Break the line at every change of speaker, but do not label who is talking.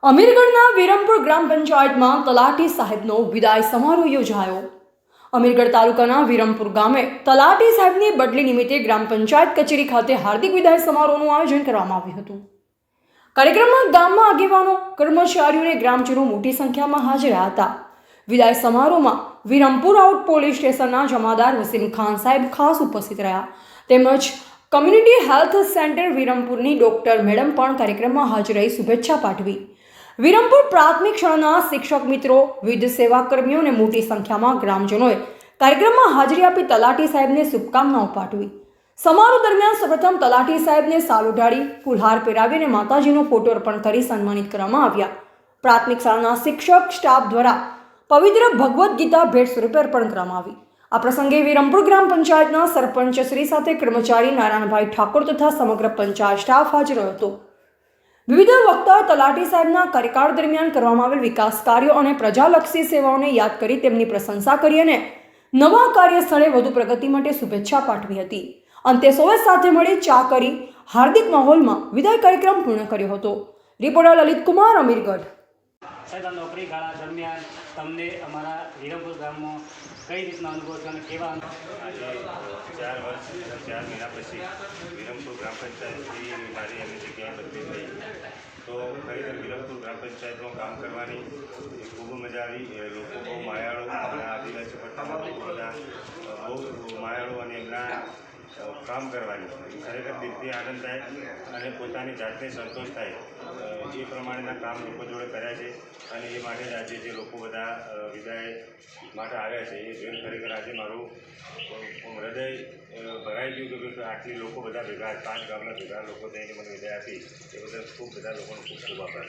અમીરગઢના વિરમપુર ગ્રામ પંચાયતમાં તલાટી સાહેબનો વિદાય સમારોહ યોજાયો। અમીરગઢ તાલુકાના વિરમપુર ગામે તલાટી સાહેબની બદલી નિમિત્તે ગ્રામ પંચાયત કચેરી ખાતે હાર્દિક વિદાય સમારોહનું આયોજન કરવામાં આવ્યું હતું। કાર્યક્રમમાં ગામના આગેવાનો, કર્મચારીઓ અને ગ્રામજનો મોટી સંખ્યામાં હાજર રહ્યા હતા। વિદાય સમારોહમાં વિરમપુર આઉટ પોલીસ સ્ટેશનના જમાદાર વસીમ ખાન સાહેબ ખાસ ઉપસ્થિત રહ્યા, તેમજ કમ્યુનિટી હેલ્થ સેન્ટર વિરમપુરની ડોક્ટર મેડમ પણ કાર્યક્રમમાં હાજર રહી શુભેચ્છા પાઠવી। વિરમપુર પ્રાથમિક શાળાના શિક્ષક મિત્રો, વિવિધ સેવા કર્મીઓ અને મોટી સંખ્યામાં ગ્રામજનોએ કાર્યક્રમમાં હાજરી આપી તલાટી સાહેબને શુભકામનાઓ પાઠવી। સમારોહ દરમિયાન સૌપ્રથમ તલાટી સાહેબને સાલ ઓઢાડી, ફૂલહાર પહેરાવી અને માતાજીનો ફોટો અર્પણ કરી સન્માનિત કરવામાં આવ્યા। પ્રાથમિક શાળાના શિક્ષક સ્ટાફ દ્વારા પવિત્ર ભગવદ્ ગીતા ભેટ સ્વરૂપે અર્પણ કરવામાં આવી। આ પ્રસંગે વિરમપુર ગ્રામ પંચાયતના સરપંચ શ્રી સાથે કર્મચારી નારાયણભાઈ ઠાકોર તથા સમગ્ર પંચાયત સ્ટાફ હાજર રહ્યો હતો। વિવિધ વક્તાઓએ તલાટી સાહેબના કાર્યકાળ દરમિયાન કરવામાં આવેલ વિકાસ કાર્યો અને પ્રજાલક્ષી સેવાઓને યાદ કરી તેમની પ્રશંસા કરી અને નવા કાર્યસ્થળે વધુ પ્રગતિ માટે શુભેચ્છા પાઠવી હતી। અંતે સૌએ સાથે મળી ચા કરી હાર્દિક માહોલમાં વિદાય કાર્યક્રમ પૂર્ણ કર્યો હતો। રિપોર્ટર લલિત કુમાર, અમીરગઢ।
સાહેબ, આ નોકરી ગાળા દરમિયાન તમને અમારા વિરમપુર ગામમાં કઈ રીતના અનુભવ છે અને કેવા
આજે 4 વર્ષ 4 મહિના પછી વિરમપુર ગ્રામ પંચાયતથી મારી એમની જગ્યાએ બદલી થઈ, તો ખરેખર વિરમપુર ગ્રામ પંચાયતમાં કામ કરવાની ખૂબ મજા આવી। લોકો બહુ માયાળુ, આપણા આદિવાસી પટ્ટામાં લોકો બધા બહુ માયાળુ અને એમના કામ કરવાની ખરેખર દિલથી આનંદ થાય અને પોતાની જાતને સંતોષ થાય એ પ્રમાણેના કામ લોકો જોડે કર્યા છે। અને એ માટે જ આજે જે લોકો બધા વિદાય માટે આવ્યા છે એ જોઈને ખરેખર આજે મારું હૃદય ભરાઈ ગયું કે આટલી લોકો બધા ભેગા, 5 ગામના ભેગા લોકો થઈને મને વિદાય આપી, એ બદલ ખૂબ બધા લોકોનો ખૂબ ખૂબ આભાર।